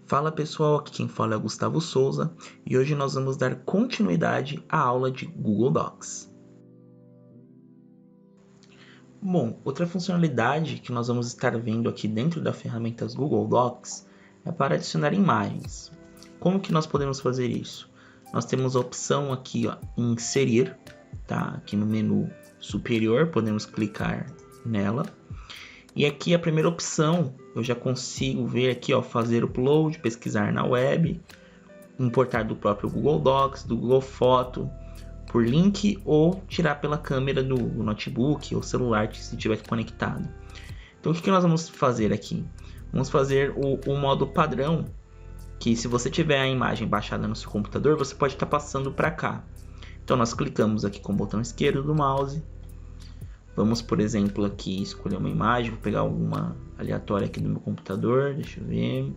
Fala pessoal, aqui quem fala é Gustavo Souza e hoje nós vamos dar continuidade à aula de Google Docs. Bom, outra funcionalidade que nós vamos estar vendo aqui dentro da ferramenta Google Docs é para adicionar imagens. Como que nós podemos fazer isso? Nós temos a opção aqui, ó, inserir, tá? Aqui no menu superior, podemos clicar nela. E aqui a primeira opção, eu já consigo ver aqui, ó, fazer upload, pesquisar na web, importar do próprio Google Docs, do Google Foto, por link ou tirar pela câmera do notebook ou celular que estiver conectado. Então o que nós vamos fazer aqui? Vamos fazer o modo padrão, que se você tiver a imagem baixada no seu computador, você pode estar passando para cá. Então nós clicamos aqui com o botão esquerdo do mouse. Vamos, por exemplo, aqui escolher uma imagem, vou pegar alguma aleatória aqui do meu computador, deixa eu ver.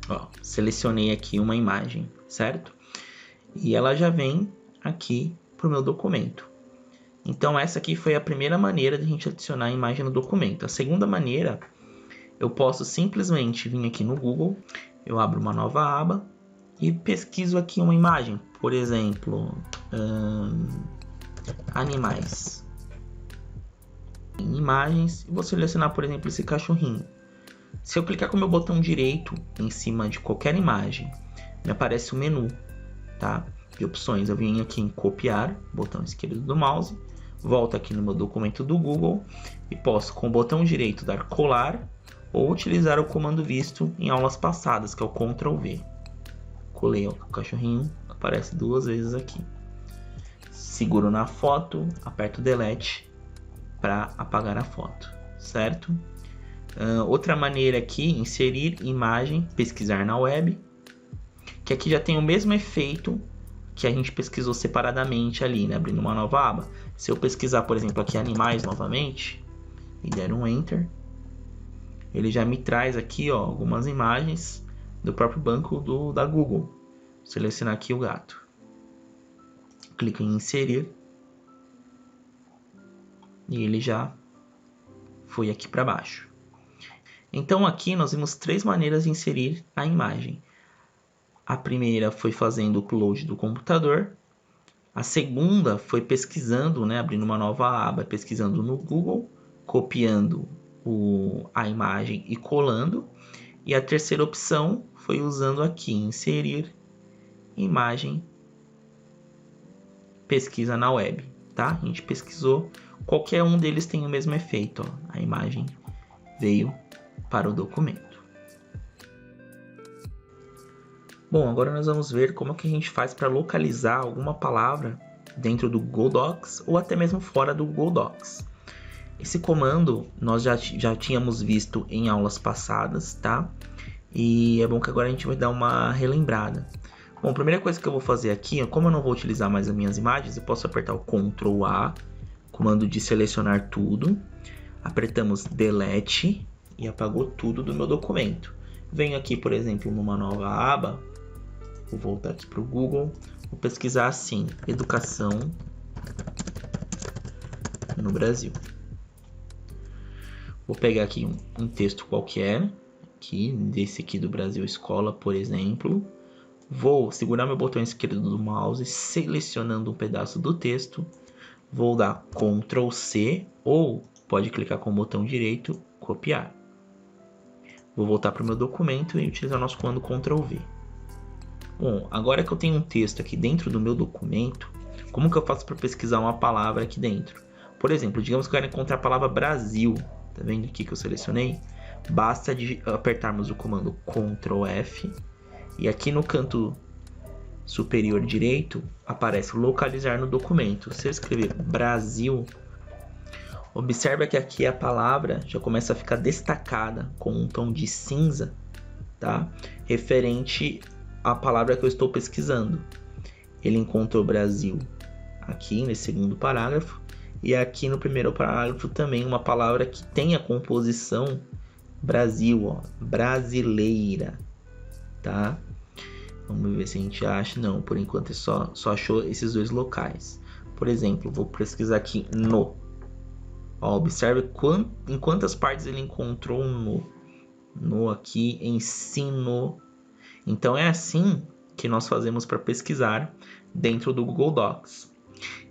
Ó, selecionei aqui uma imagem, certo? E ela já vem aqui para o meu documento. Então essa aqui foi a primeira maneira de a gente adicionar a imagem no documento. A segunda maneira, eu posso simplesmente vir aqui no Google, eu abro uma nova aba e pesquiso aqui uma imagem, por exemplo, animais. Em imagens, e vou selecionar, por exemplo, esse cachorrinho. Se eu clicar com o meu botão direito em cima de qualquer imagem, me aparece o menu, tá? De opções. Eu venho aqui em copiar, botão esquerdo do mouse, volto aqui no meu documento do Google e posso com o botão direito dar colar ou utilizar o comando visto em aulas passadas, que é o Ctrl V. Colei o cachorrinho, aparece duas vezes aqui. Seguro na foto, aperto Delete para apagar a foto, certo? Outra maneira aqui, inserir imagem, pesquisar na web, que aqui já tem o mesmo efeito que a gente pesquisou separadamente ali, né? Abrindo uma nova aba. Se eu pesquisar, por exemplo, aqui animais novamente e der um Enter, ele já me traz aqui, ó, algumas imagens do próprio banco da Google. Vou selecionar aqui o gato. Clico em inserir e ele já foi aqui para baixo. Então aqui nós vimos três maneiras de inserir a imagem. A primeira foi fazendo o upload do computador. A segunda foi pesquisando, né, abrindo uma nova aba, pesquisando no Google, copiando a imagem e colando. E a terceira opção foi usando aqui, inserir imagem, pesquisa na web, tá? A gente pesquisou, qualquer um deles tem o mesmo efeito, ó. A imagem veio para o documento. Bom, agora nós vamos ver como que a gente faz para localizar alguma palavra dentro do Google Docs ou até mesmo fora do Google Docs. Esse comando nós já tínhamos visto em aulas passadas, tá? E é bom que agora a gente vai dar uma relembrada. Bom, a primeira coisa que eu vou fazer aqui, como eu não vou utilizar mais as minhas imagens, eu posso apertar o Ctrl A, comando de selecionar tudo. Apertamos Delete e apagou tudo do meu documento. Venho aqui, por exemplo, numa nova aba, vou voltar aqui para o Google, vou pesquisar assim, educação no Brasil. Vou pegar aqui um texto qualquer, aqui, desse aqui do Brasil Escola, por exemplo. Vou segurar meu botão esquerdo do mouse, selecionando um pedaço do texto. Vou dar Ctrl C ou pode clicar com o botão direito, copiar. Vou voltar para o meu documento e utilizar o nosso comando Ctrl V. Bom, agora que eu tenho um texto aqui dentro do meu documento, como que eu faço para pesquisar uma palavra aqui dentro? Por exemplo, digamos que eu quero encontrar a palavra Brasil. Tá vendo aqui que eu selecionei? Basta apertarmos o comando Ctrl F e aqui no canto superior direito aparece localizar no documento. Se eu escrever Brasil, observa que aqui a palavra já começa a ficar destacada com um tom de cinza, tá? Referente à palavra que eu estou pesquisando. Ele encontrou Brasil aqui nesse segundo parágrafo e aqui no primeiro parágrafo também uma palavra que tem a composição Brasil, ó, brasileira, tá? Vamos ver se a gente acha. Não, por enquanto só achou esses dois locais. Por exemplo, vou pesquisar aqui no. Ó, observe em quantas partes ele encontrou no aqui, ensino. Então é assim que nós fazemos para pesquisar dentro do Google Docs.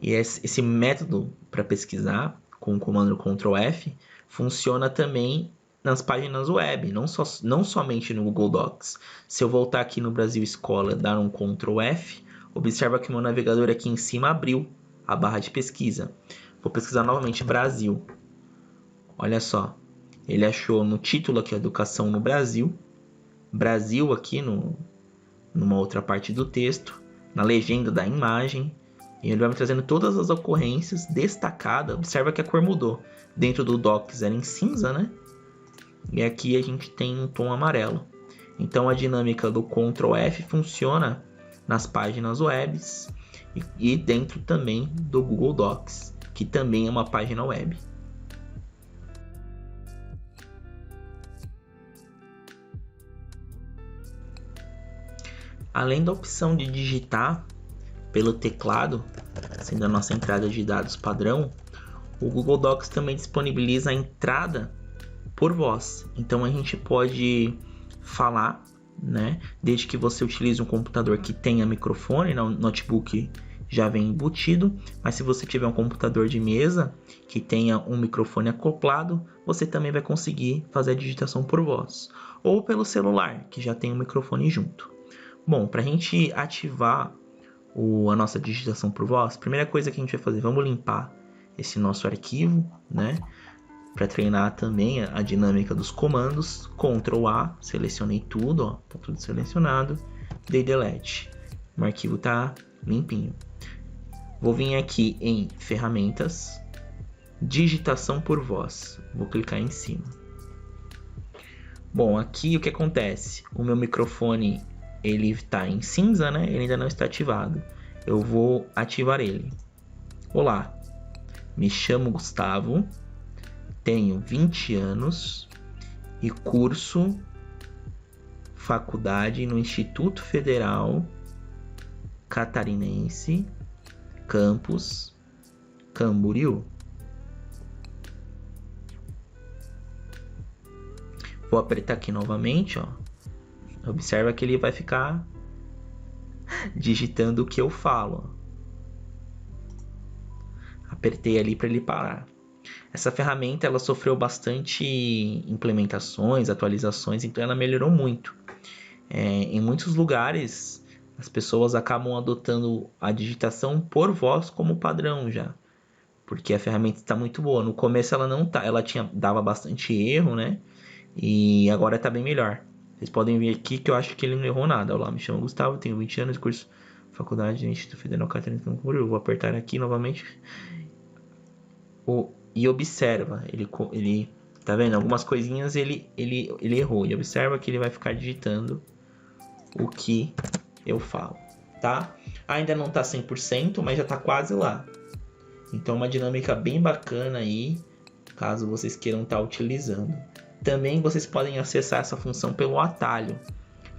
E esse método para pesquisar com o comando Ctrl F funciona também nas páginas web, não somente no Google Docs. Se eu voltar aqui no Brasil Escola, dar um Ctrl F, observa que meu navegador aqui em cima abriu a barra de pesquisa. Vou pesquisar novamente Brasil. Olha só, ele achou no título aqui Educação no Brasil, Brasil aqui numa outra parte do texto, na legenda da imagem, e ele vai me trazendo todas as ocorrências destacadas. Observa que a cor mudou. Dentro do Docs era em cinza, né? E aqui a gente tem um tom amarelo. Então a dinâmica do Ctrl F funciona nas páginas webs e dentro também do Google Docs, que também é uma página web. Além da opção de digitar pelo teclado, sendo a nossa entrada de dados padrão, o Google Docs também disponibiliza a entrada por voz. Então a gente pode falar, né? Desde que você utilize um computador que tenha microfone, no notebook já vem embutido, mas se você tiver um computador de mesa que tenha um microfone acoplado, você também vai conseguir fazer a digitação por voz. Ou pelo celular, que já tem um microfone junto. Bom, para a gente ativar a nossa digitação por voz, primeira coisa que a gente vai fazer, vamos limpar esse nosso arquivo, né? Para treinar também a dinâmica dos comandos. Ctrl A, selecionei tudo, ó, tá tudo selecionado. Dei delete, o arquivo tá limpinho. Vou vir aqui em ferramentas, digitação por voz, vou clicar em cima. Bom, aqui o que acontece? O meu microfone ele está em cinza, né? Ele ainda não está ativado. Eu vou ativar ele. Olá, me chamo Gustavo, tenho 20 anos e curso faculdade no Instituto Federal Catarinense, campus Camboriú. Vou apertar aqui novamente, ó. Observa que ele vai ficar digitando o que eu falo. Apertei ali para ele parar. Essa ferramenta ela sofreu bastante implementações, atualizações, então ela melhorou muito. Em muitos lugares as pessoas acabam adotando a digitação por voz como padrão já, porque a ferramenta está muito boa. No começo ela não tá, ela dava bastante erro, né? E agora está bem melhor. Vocês podem ver aqui que eu acho que ele não errou nada. Olá, me chamo Gustavo, tenho 20 anos, curso faculdade do Instituto Federal Catarinense. Eu vou apertar aqui novamente. E observa, ele tá vendo? Algumas coisinhas ele errou. E observa que ele vai ficar digitando o que eu falo, tá? Ainda não tá 100%, mas já tá quase lá. Então uma dinâmica bem bacana aí, caso vocês queiram estar utilizando. Também vocês podem acessar essa função pelo atalho.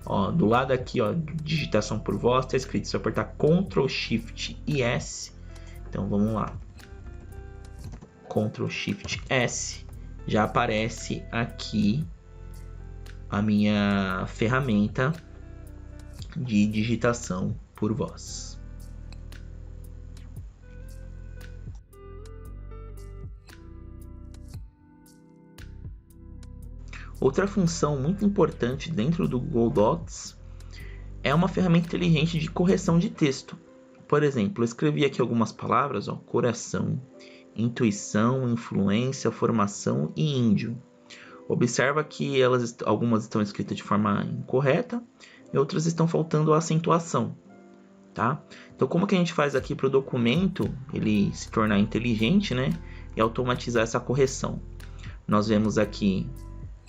Ó, do lado aqui, ó, digitação por voz, está escrito. Se eu apertar Ctrl Shift e S, então vamos lá. Ctrl Shift S, já aparece aqui a minha ferramenta de digitação por voz. Outra função muito importante dentro do Google Docs é uma ferramenta inteligente de correção de texto. Por exemplo, eu escrevi aqui algumas palavras, ó, coração, intuição, influência, formação e índio. Observa que algumas estão escritas de forma incorreta e outras estão faltando a acentuação, tá? Então, como que a gente faz aqui para o documento ele se tornar inteligente, né? E automatizar essa correção? Nós vemos aqui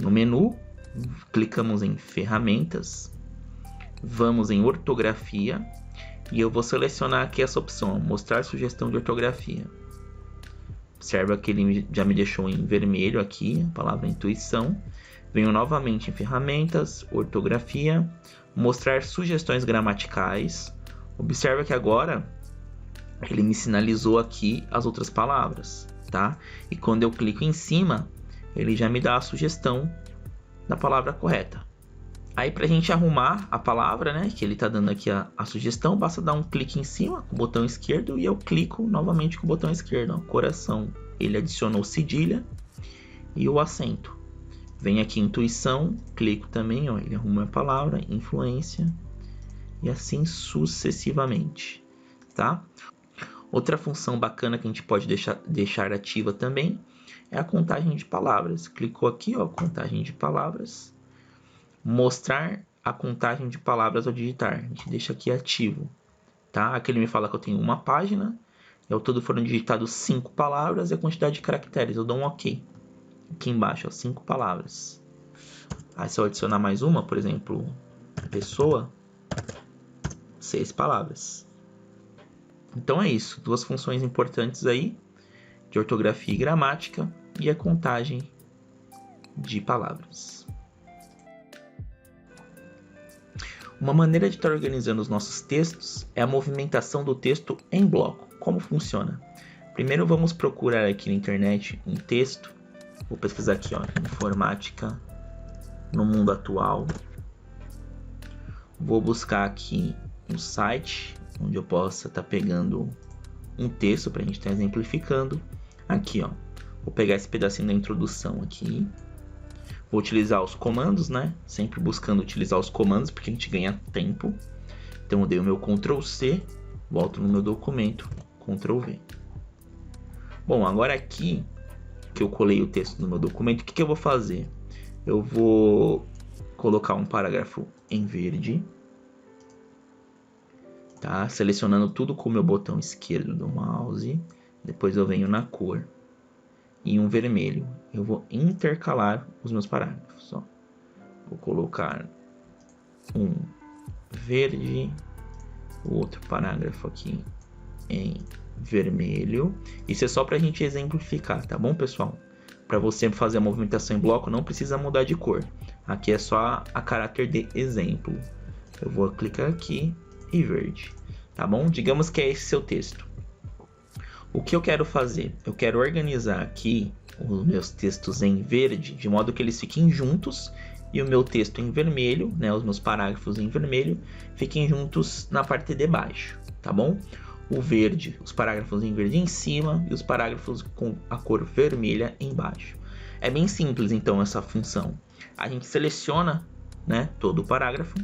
no menu, clicamos em ferramentas, vamos em ortografia e eu vou selecionar aqui essa opção, mostrar sugestão de ortografia. Observa que ele já me deixou em vermelho aqui, a palavra intuição. Venho novamente em ferramentas, ortografia, mostrar sugestões gramaticais. Observa que agora ele me sinalizou aqui as outras palavras. tá? E quando eu clico em cima, ele já me dá a sugestão da palavra correta. Aí pra gente arrumar a palavra, né, que ele tá dando aqui a sugestão, basta dar um clique em cima com o botão esquerdo e eu clico novamente com o botão esquerdo, ó, coração. Ele adicionou cedilha e o acento. Vem aqui intuição, clico também, ó, ele arruma a palavra, influência e assim sucessivamente, tá? Outra função bacana que a gente pode deixar ativa também é a contagem de palavras. Clicou aqui, ó, contagem de palavras. Mostrar a contagem de palavras ao digitar. A gente deixa aqui ativo, tá? Aqui ele me fala que eu tenho uma página. E ao todo foram digitados 5 palavras e a quantidade de caracteres. Eu dou um OK. Aqui embaixo, ó, 5 palavras. Aí se eu adicionar mais uma, por exemplo, pessoa, 6 palavras. Então é isso. 2 funções importantes aí, de ortografia e gramática e a contagem de palavras. Uma maneira de estar organizando os nossos textos é a movimentação do texto em bloco. Como funciona? Primeiro vamos procurar aqui na internet um texto. Vou pesquisar aqui, ó, informática no mundo atual. Vou buscar aqui um site onde eu possa estar pegando um texto para a gente estar exemplificando. Aqui, ó, vou pegar esse pedacinho da introdução aqui. Vou utilizar os comandos, né? Sempre buscando utilizar os comandos, porque a gente ganha tempo. Então eu dei o meu Ctrl C, volto no meu documento, Ctrl V. Bom, agora aqui que eu colei o texto no meu documento, o que eu vou fazer? Eu vou colocar um parágrafo em verde, tá? Selecionando tudo com o meu botão esquerdo do mouse. Depois eu venho na cor. E um vermelho. Eu vou intercalar os meus parágrafos. Ó. Vou colocar um verde, o outro parágrafo aqui em vermelho. Isso é só para a gente exemplificar, tá bom, pessoal? Para você fazer a movimentação em bloco, não precisa mudar de cor. Aqui é só a caráter de exemplo. Eu vou clicar aqui e verde, tá bom? Digamos que é esse seu texto. O que eu quero fazer? Eu quero organizar aqui os meus textos em verde, de modo que eles fiquem juntos, e o meu texto em vermelho, né, os meus parágrafos em vermelho, fiquem juntos na parte de baixo, tá bom? O verde, os parágrafos em verde em cima, e os parágrafos com a cor vermelha embaixo. É bem simples, então, essa função. A gente seleciona, né, todo o parágrafo,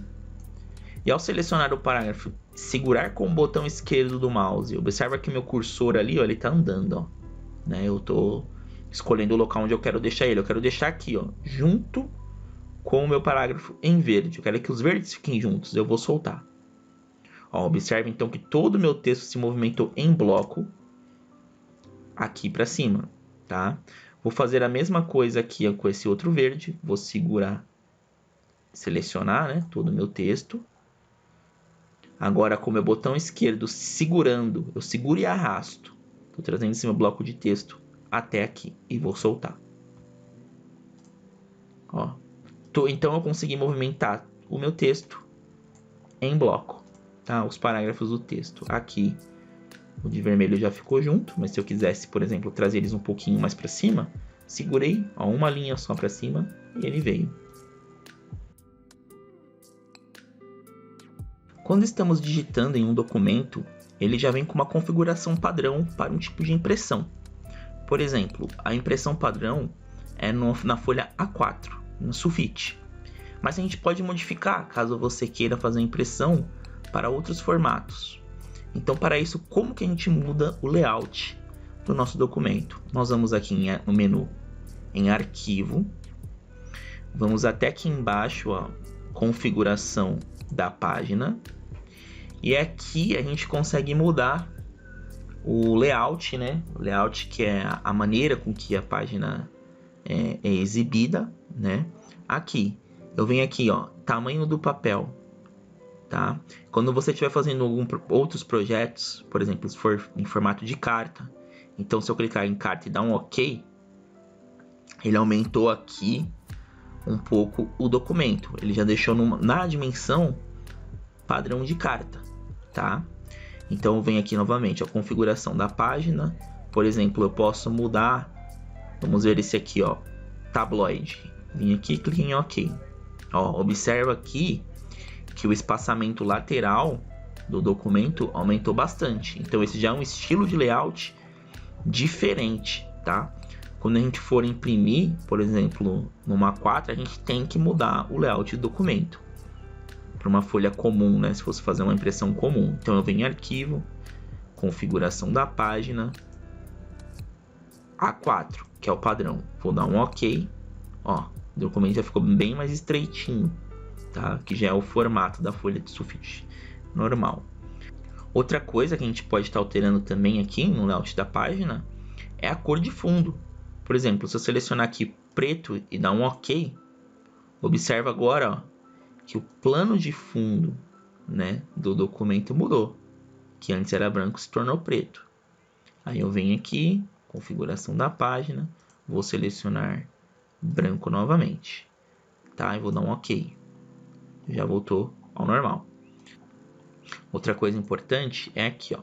e ao selecionar o parágrafo, segurar com o botão esquerdo do mouse, observa que meu cursor ali, ó, ele tá andando, ó, né? Eu tô escolhendo o local onde eu quero deixar ele. Eu quero deixar aqui, ó, junto com o meu parágrafo em verde. Eu quero que os verdes fiquem juntos. Eu vou soltar. Ó, observe então que todo o meu texto se movimentou em bloco aqui para cima, tá? Vou fazer a mesma coisa aqui com esse outro verde. Vou segurar, selecionar, né, todo o meu texto. Agora com o meu botão esquerdo segurando, eu seguro e arrasto. Estou trazendo esse meu bloco de texto até aqui e vou soltar. Ó, então eu consegui movimentar o meu texto em bloco, tá? Os parágrafos do texto. Aqui o de vermelho já ficou junto, mas se eu quisesse, por exemplo, trazer eles um pouquinho mais para cima, segurei, ó, uma linha só para cima e ele veio. Quando estamos digitando em um documento, ele já vem com uma configuração padrão para um tipo de impressão. Por exemplo, a impressão padrão é na folha A4, no sulfite. Mas a gente pode modificar caso você queira fazer a impressão para outros formatos. Então, para isso, como que a gente muda o layout do nosso documento? Nós vamos aqui no menu em Arquivo, vamos até aqui embaixo, ó, Configuração da página. E aqui a gente consegue mudar o layout, né? O layout que é a maneira com que a página é exibida, né? Aqui, eu venho aqui, ó, tamanho do papel, tá? Quando você estiver fazendo outros projetos, por exemplo, se for em formato de carta, então se eu clicar em carta e dar um OK, ele aumentou aqui um pouco o documento. Ele já deixou na dimensão padrão de carta, tá? Então eu venho aqui novamente a configuração da página, Por exemplo, eu posso mudar, vamos ver esse aqui, ó, tabloide. Vim aqui e cliquei em OK. Ó, observa aqui que o espaçamento lateral do documento aumentou bastante. Então esse já é um estilo de layout diferente, tá? Quando a gente for imprimir, por exemplo, numa A4, a gente tem que mudar o layout do documento para uma folha comum, né? Se fosse fazer uma impressão comum. Então eu venho em arquivo, configuração da página, A4, que é o padrão. Vou dar um OK. Ó, o documento já ficou bem mais estreitinho, tá? Que já é o formato da folha de sulfite normal. Outra coisa que a gente pode estar alterando também aqui no layout da página é a cor de fundo. Por exemplo, se eu selecionar aqui preto e dar um OK, observa agora, ó, que o plano de fundo, né, do documento mudou. Que antes era branco, se tornou preto. Aí eu venho aqui, configuração da página, vou selecionar branco novamente, tá? E vou dar um OK. Já voltou ao normal. Outra coisa importante é aqui, ó.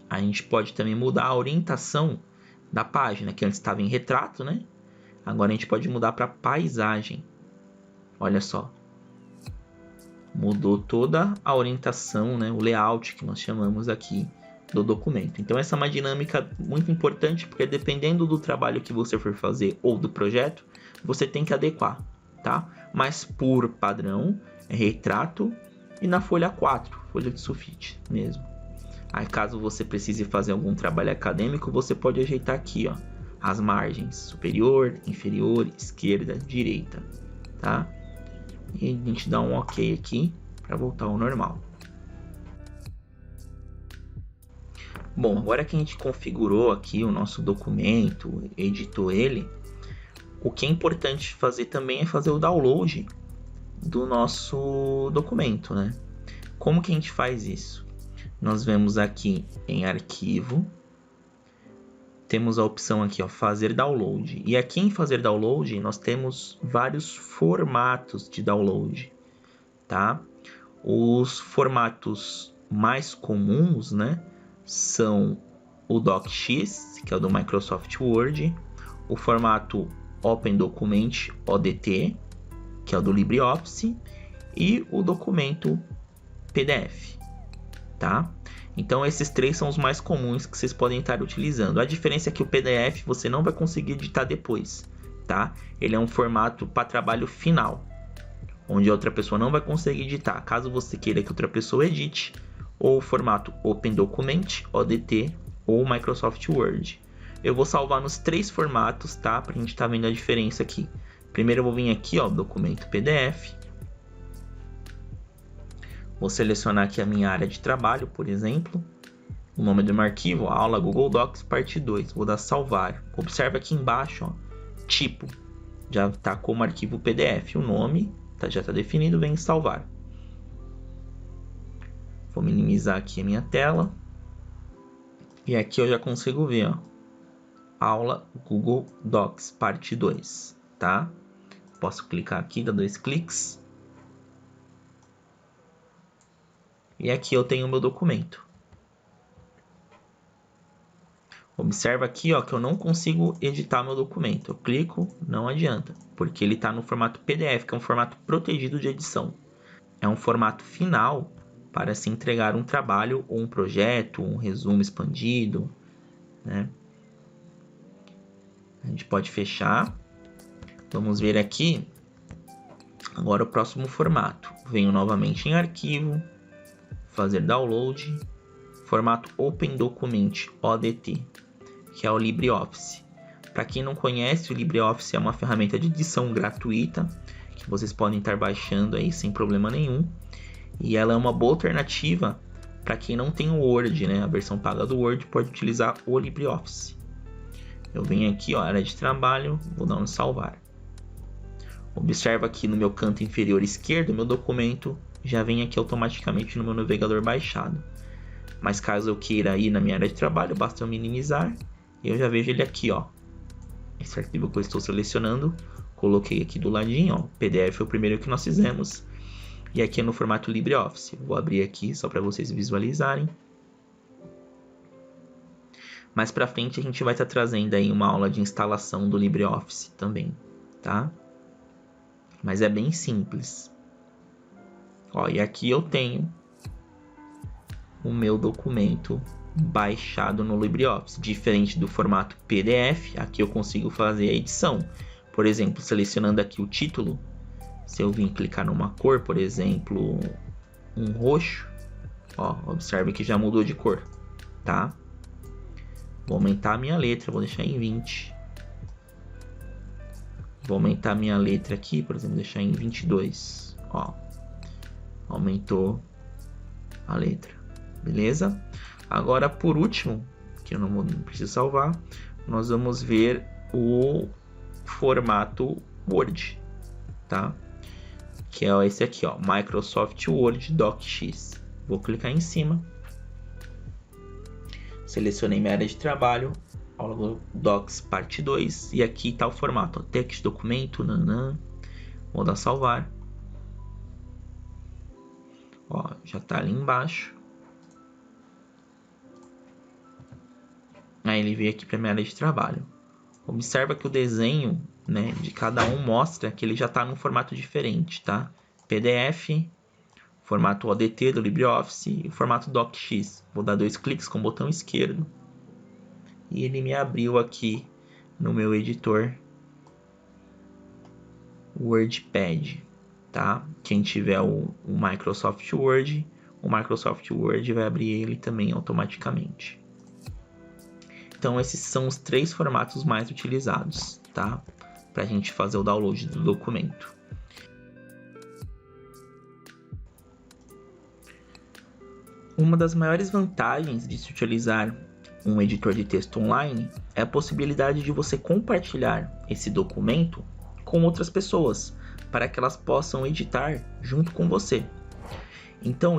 A gente pode também mudar a orientação da página, que antes estava em retrato, né? Agora a gente pode mudar para paisagem. Olha só. Mudou toda a orientação, né? O layout que nós chamamos aqui do documento. Então essa é uma dinâmica muito importante, porque dependendo do trabalho que você for fazer ou do projeto, você tem que adequar, tá? Mas por padrão é retrato e na folha 4, folha de sulfite mesmo. Aí caso você precise fazer algum trabalho acadêmico, você pode ajeitar aqui, ó, as margens superior, inferior, esquerda, direita, tá? E a gente dá um OK aqui para voltar ao normal. Bom, agora que a gente configurou aqui o nosso documento, editou ele, o que é importante fazer também é fazer o download do nosso documento, né? Como que a gente faz isso? Nós vemos aqui em arquivo, temos a opção aqui, ó, fazer download. E aqui em fazer download, nós temos vários formatos de download, tá? Os formatos mais comuns, né, são o DocX, que é o do Microsoft Word, o formato Open Document ODT, que é o do LibreOffice, e o documento PDF, tá? Então esses três são os mais comuns que vocês podem estar utilizando. A diferença é que o PDF você não vai conseguir editar depois, tá? Ele é um formato para trabalho final, onde a outra pessoa não vai conseguir editar. Caso você queira que outra pessoa edite, ou o formato Open Document, ODT, ou Microsoft Word. Eu vou salvar nos três formatos, tá? Pra gente estar vendo a diferença aqui. Primeiro eu vou vir aqui, ó, documento PDF. Vou selecionar aqui a minha área de trabalho, por exemplo. O nome do meu arquivo, aula Google Docs, parte 2. Vou dar salvar. Observa aqui embaixo, ó, tipo. Já está como arquivo PDF. O nome já está definido, vem salvar. Vou minimizar aqui a minha tela. E aqui eu já consigo ver, ó, aula Google Docs, parte 2, tá? Posso clicar aqui, dar 2 cliques. E aqui eu tenho o meu documento. Observa aqui, ó, que eu não consigo editar meu documento. Eu clico, não adianta, porque ele está no formato PDF, que é um formato protegido de edição. É um formato final para se entregar um trabalho ou um projeto, um resumo expandido, né? A gente pode fechar. Vamos ver aqui agora o próximo formato. Venho novamente em arquivo, fazer download, formato Open Document ODT, que é o LibreOffice. Para quem não conhece, o LibreOffice é uma ferramenta de edição gratuita que vocês podem estar baixando aí sem problema nenhum. E ela é uma boa alternativa para quem não tem o Word, né? A versão paga do Word pode utilizar o LibreOffice. Eu venho aqui, ó, área de trabalho, vou dar um salvar. Observa aqui no meu canto inferior esquerdo, meu documento já vem aqui automaticamente no meu navegador baixado. Mas caso eu queira ir na minha área de trabalho, basta eu minimizar e eu já vejo ele aqui, ó. Esse arquivo que eu estou selecionando, coloquei aqui do ladinho, ó. PDF é o primeiro que nós fizemos. E aqui é no formato LibreOffice. Vou abrir aqui só para vocês visualizarem. Mais pra frente a gente vai estar trazendo aí uma aula de instalação do LibreOffice também, tá? Mas é bem simples. Ó, e aqui eu tenho o meu documento baixado no LibreOffice. Diferente do formato PDF, aqui eu consigo fazer a edição. Por exemplo, selecionando aqui o título, se eu vim clicar numa cor, por exemplo, um roxo, ó, observe que já mudou de cor, tá? Vou aumentar a minha letra, vou deixar em 20. Vou aumentar a minha letra aqui, por exemplo, deixar em 22, ó. Aumentou a letra, beleza? Agora, por último, que eu não preciso salvar, nós vamos ver o formato Word, tá? Que é esse aqui, ó, Microsoft Word DocX. Vou clicar em cima. Selecionei minha área de trabalho, aula do Docs parte 2, e aqui está o formato, ó, text documento, nanã. Vou dar salvar. Ó, já está ali embaixo. Aí ele veio aqui para minha área de trabalho. Observa que o desenho, né, de cada um mostra que ele já está num formato diferente, tá? PDF, formato ODT do LibreOffice e o formato DocX. Vou dar 2 cliques com o botão esquerdo e ele me abriu aqui no meu editor WordPad, tá? Quem tiver o Microsoft Word, o Microsoft Word vai abrir ele também automaticamente. Então esses são os 3 formatos mais utilizados, tá? Para a gente fazer o download do documento. Uma das maiores vantagens de se utilizar um editor de texto online é a possibilidade de você compartilhar esse documento com outras pessoas, para que elas possam editar junto com você. Então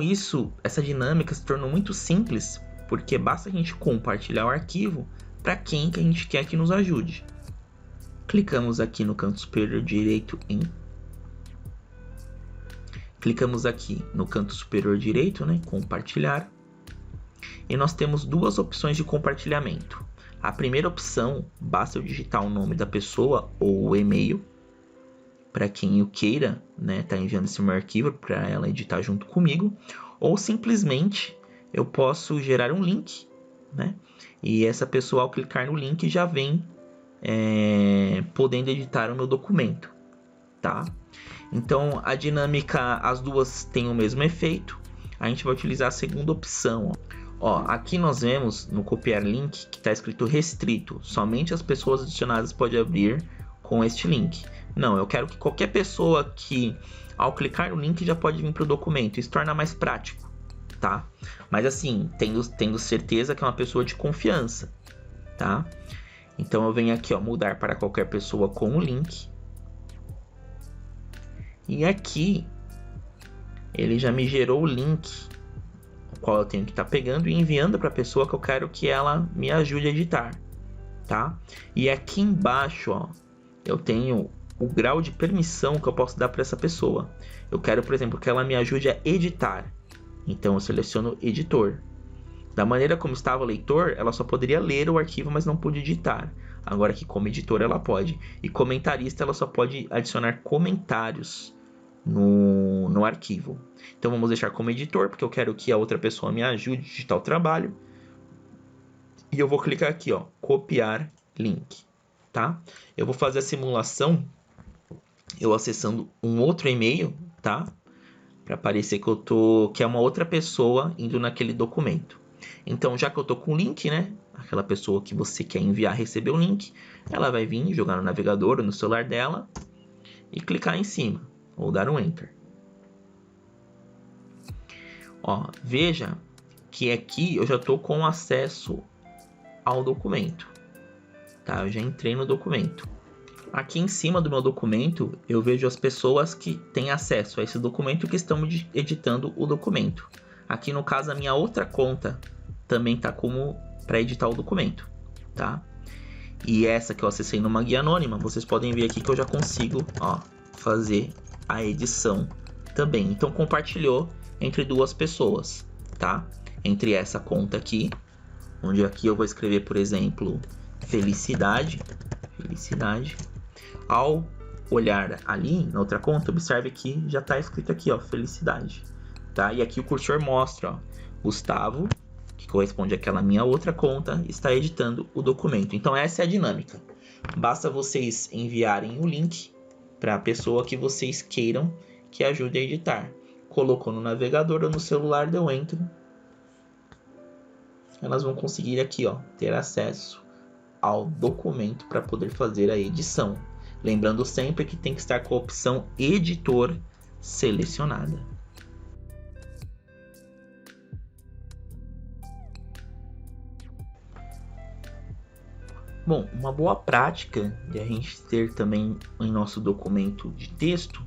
essa dinâmica se tornou muito simples, porque basta a gente compartilhar o arquivo para quem que a gente quer que nos ajude. Clicamos aqui no canto superior direito em né, compartilhar. E nós temos 2 opções de compartilhamento. A primeira opção, basta eu digitar o nome da pessoa ou o e-mail, para quem eu queira, né, tá enviando esse meu arquivo para ela editar junto comigo. Ou simplesmente eu posso gerar um link, né, e essa pessoa ao clicar no link já vem podendo editar o meu documento, tá? Então a dinâmica, as duas têm o mesmo efeito. A gente vai utilizar a segunda opção. Ó, aqui nós vemos no copiar link que está escrito restrito. Somente as pessoas adicionadas podem abrir com este link. Não, eu quero que qualquer pessoa que ao clicar no link já pode vir para o documento. Isso torna mais prático, tá? Mas assim, tendo certeza que é uma pessoa de confiança, tá? Então eu venho aqui, ó, mudar para qualquer pessoa com o link. E aqui ele já me gerou o link, o qual eu tenho que estar pegando e enviando para a pessoa que eu quero que ela me ajude a editar, tá? E aqui embaixo, ó, eu tenho o grau de permissão que eu posso dar para essa pessoa. Eu quero, por exemplo, que ela me ajude a editar. Então eu seleciono editor. Da maneira como estava o leitor, ela só poderia ler o arquivo, mas não pôde editar. Agora aqui como editor ela pode. E comentarista ela só pode adicionar comentários no arquivo. Então vamos deixar como editor, porque eu quero que a outra pessoa me ajude a digitar o trabalho. E eu vou clicar aqui, ó, copiar link, tá? Eu vou fazer a simulação eu acessando um outro e-mail, tá? Para parecer que é uma outra pessoa indo naquele documento. Então, já que eu tô com o link, né? Aquela pessoa que você quer enviar receber o link, ela vai vir jogar no navegador ou no celular dela e clicar em cima ou dar um enter. Ó, veja que aqui eu já tô com acesso ao documento, tá? Eu já entrei no documento. Aqui em cima do meu documento eu vejo as pessoas que têm acesso a esse documento que estão editando o documento. Aqui no caso a minha outra conta também tá como para editar o documento, tá? E essa que eu acessei numa guia anônima, vocês podem ver aqui que eu já consigo, ó, fazer a edição também. Então compartilhou entre 2 pessoas, tá? Entre essa conta aqui onde aqui eu vou escrever, por exemplo, felicidade. Ao olhar ali na outra conta, observe que já está escrito aqui, ó, felicidade, tá? E aqui o cursor mostra, ó, Gustavo, que corresponde àquela minha outra conta, está editando o documento. Então essa é a dinâmica. Basta vocês enviarem o link para a pessoa que vocês queiram que ajude a editar. Colocou no navegador ou no celular, deu enter. Elas vão conseguir aqui, ó, ter acesso ao documento para poder fazer a edição. Lembrando sempre que tem que estar com a opção editor selecionada. Bom, uma boa prática de a gente ter também em nosso documento de texto,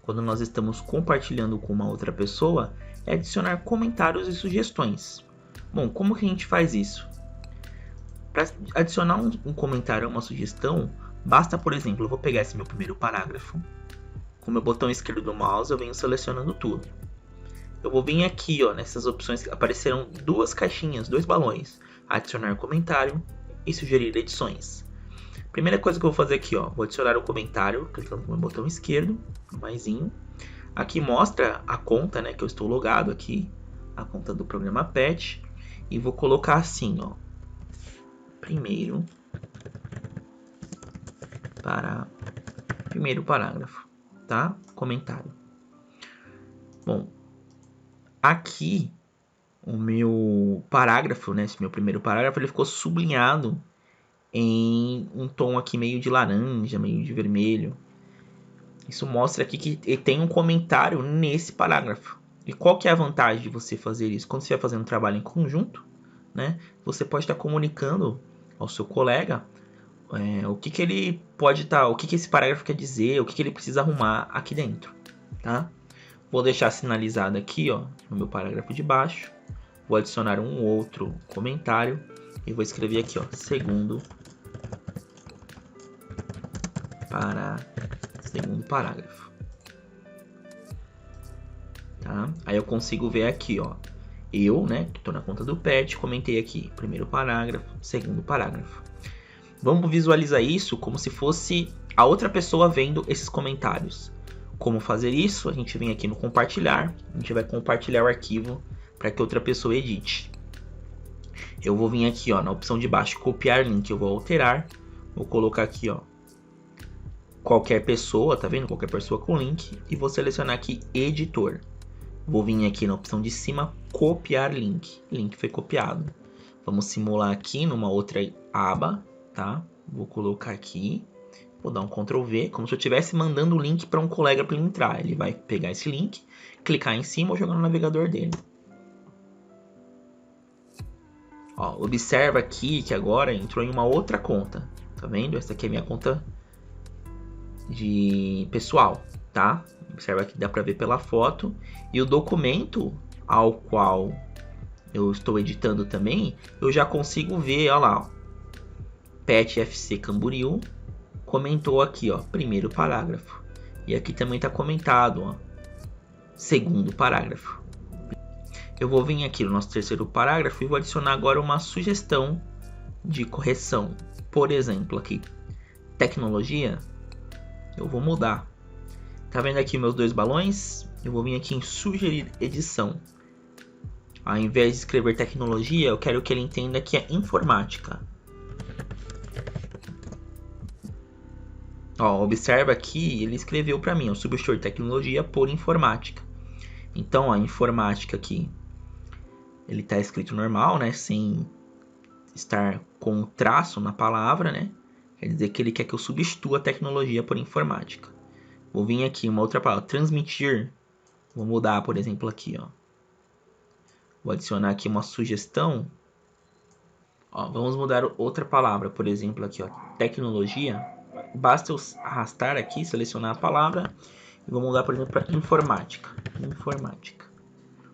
quando nós estamos compartilhando com uma outra pessoa, é adicionar comentários e sugestões. Bom, como que a gente faz isso? Para adicionar um comentário ou uma sugestão, basta, por exemplo, eu vou pegar esse meu primeiro parágrafo, com o meu botão esquerdo do mouse eu venho selecionando tudo. Eu vou vir aqui, ó, nessas opções que apareceram duas caixinhas, dois balões, adicionar comentário e sugerir edições. Primeira coisa que eu vou fazer aqui, ó, vou adicionar o comentário, clicando com o meu botão esquerdo, no maisinho. Aqui mostra a conta, né, que eu estou logado aqui, a conta do programa PET, e vou colocar assim, ó, primeiro parágrafo, tá? Comentário. Bom, aqui o meu parágrafo, né, esse meu primeiro parágrafo, ele ficou sublinhado em um tom aqui meio de laranja, meio de vermelho. Isso mostra aqui que tem um comentário nesse parágrafo. E qual que é a vantagem de você fazer isso? Quando você vai fazendo um trabalho em conjunto, né, você pode estar comunicando ao seu colega o que ele pode estar, o que esse parágrafo quer dizer, o que ele precisa arrumar aqui dentro, tá? Vou deixar sinalizado aqui, ó, no meu parágrafo de baixo. Vou adicionar um outro comentário e vou escrever aqui, ó, segundo parágrafo. Tá? Aí eu consigo ver aqui, ó, eu, né, que estou na conta do PET, comentei aqui, primeiro parágrafo, segundo parágrafo. Vamos visualizar isso como se fosse a outra pessoa vendo esses comentários. Como fazer isso? A gente vem aqui no compartilhar, a gente vai compartilhar o arquivo para que outra pessoa edite. Eu vou vir aqui, ó, na opção de baixo, copiar link, eu vou alterar, vou colocar aqui, ó, qualquer pessoa, tá vendo? Qualquer pessoa com link, e vou selecionar aqui editor. Vou vir aqui na opção de cima, copiar link. Link foi copiado. Vamos simular aqui numa outra aba, tá? Vou colocar aqui, vou dar um Ctrl V, como se eu estivesse mandando o link para um colega para ele entrar. Ele vai pegar esse link, clicar em cima ou jogar no navegador dele. Ó, observa aqui que agora entrou em uma outra conta, tá vendo? Essa aqui é minha conta de pessoal, tá? Observa que dá para ver pela foto. E o documento ao qual eu estou editando também, eu já consigo ver, olha lá, ó, PET FC Camboriú comentou aqui, ó, primeiro parágrafo. E aqui também está comentado, ó, segundo parágrafo. Eu vou vir aqui no nosso terceiro parágrafo e vou adicionar agora uma sugestão de correção. Por exemplo, aqui, tecnologia, eu vou mudar. Tá vendo aqui meus dois balões? Eu vou vir aqui em sugerir edição. Ao invés de escrever tecnologia, eu quero que ele entenda que é informática. Ó, observa aqui, ele escreveu para mim, eu substituir tecnologia por informática. Então, a informática aqui, ele está escrito normal, né, sem estar com um traço na palavra, né? Quer dizer que ele quer que eu substitua a tecnologia por informática. Vou vir aqui, uma outra palavra, transmitir. Vou mudar, por exemplo, aqui, ó. Vou adicionar aqui uma sugestão. Ó, vamos mudar outra palavra, por exemplo, aqui, ó, tecnologia. Basta eu arrastar aqui, selecionar a palavra e vou mudar, por exemplo, para informática. Informática.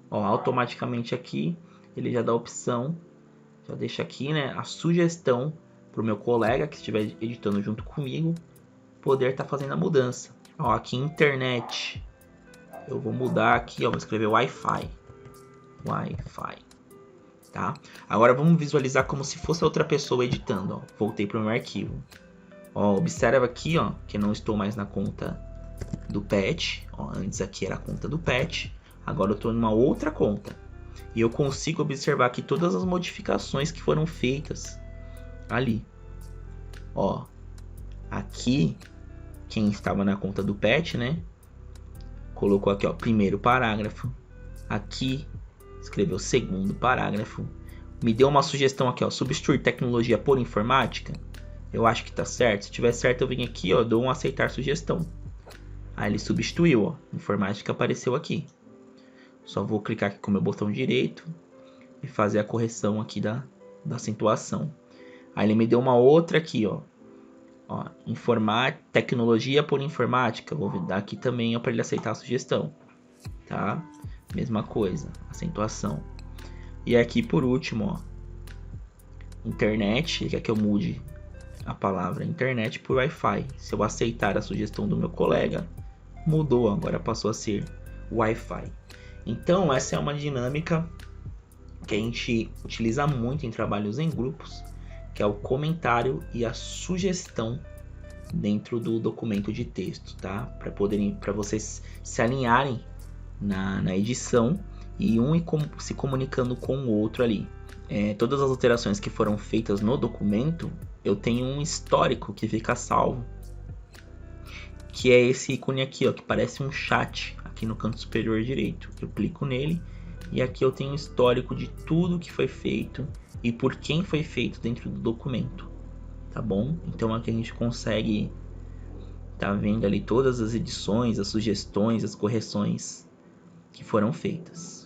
Ó, automaticamente aqui ele já dá a opção, já deixa aqui, né, a sugestão para o meu colega que estiver editando junto comigo poder estar fazendo a mudança. Ó, aqui internet, eu vou mudar aqui, ó, vou escrever Wi-Fi. Wi-Fi. tá? Agora vamos visualizar como se fosse outra pessoa editando, ó. Voltei para o meu arquivo. Ó, observa aqui, ó, que eu não estou mais na conta do pet. Ó, antes aqui era a conta do pet. Agora eu estou numa outra conta. E eu consigo observar aqui todas as modificações que foram feitas ali. Ó, aqui, quem estava na conta do pet, né? Colocou aqui, ó, primeiro parágrafo. Aqui, escreveu segundo parágrafo. Me deu uma sugestão aqui, ó, substituir tecnologia por informática. Eu acho que tá certo. Se tiver certo, eu venho aqui, ó, dou um aceitar sugestão. Aí ele substituiu, ó, informática apareceu aqui. Só vou clicar aqui com o meu botão direito e fazer a correção aqui da acentuação. Aí ele me deu uma outra aqui, ó, tecnologia por informática. Vou dar aqui também para ele aceitar a sugestão, tá? Mesma coisa, acentuação. E aqui por último, ó, internet. Ele quer que eu mude a palavra internet por Wi-Fi. Se eu aceitar a sugestão do meu colega, mudou, agora passou a ser Wi-Fi. Então essa é uma dinâmica que a gente utiliza muito em trabalhos em grupos, que é o comentário e a sugestão dentro do documento de texto, tá? Para vocês se alinharem na edição e se comunicando com o outro ali. Todas as alterações que foram feitas no documento, eu tenho um histórico que fica salvo, que é esse ícone aqui, ó, que parece um chat aqui no canto superior direito. Eu clico nele e aqui eu tenho um histórico de tudo que foi feito e por quem foi feito dentro do documento, tá bom? Então aqui a gente consegue tá vendo ali todas as edições, as sugestões, as correções que foram feitas.